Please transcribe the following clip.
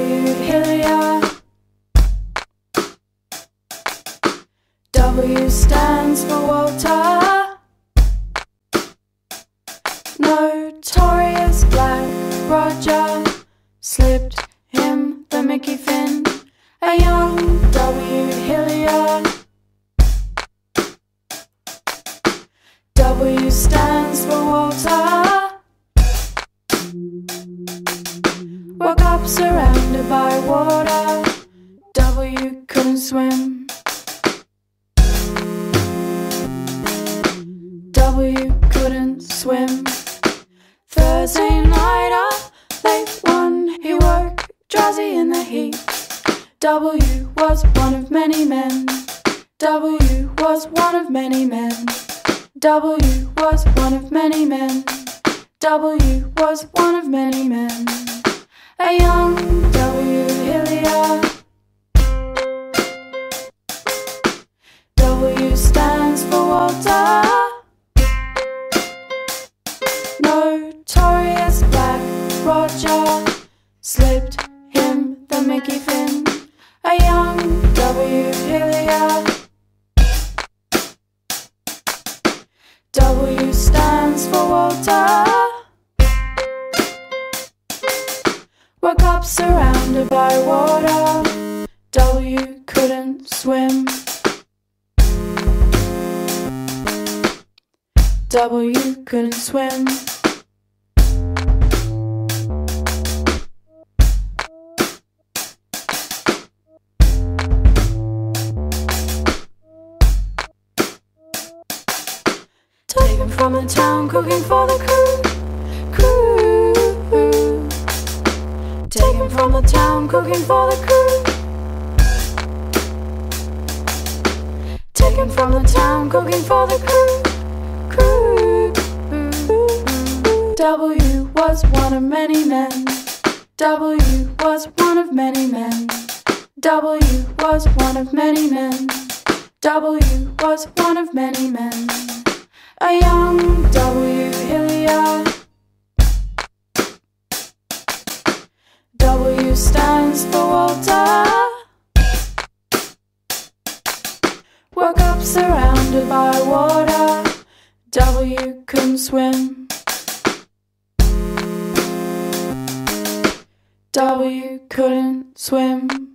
W. Hillier. W stands for Walter. Notorious Black Roger slipped him the Mickey Finn. A young W. Hillier. W stands for Walter. Woke up surrounded by water. W couldn't swim. W couldn't swim. Thursday night, a late one, he woke drowsy in the heat. W was one of many men. W was one of many men. W was one of many men. W was one of many men. A young W. Hillier. W stands for Walter. Notorious Black Roger slipped him the Mickey Finn. A young W. Hillier. W stands for Walter. Woke up surrounded by water. W couldn't swim. W couldn't swim. Taken from the town, cooking for the crew. Taken from the town, cooking for the crew. Taken from the town, cooking for the crew. W was one of many men. W was one of many men. W was one of many men. W was one of many men. A young W. Hillier. W stands for Walter. Woke up surrounded by water. W couldn't swim. W couldn't swim.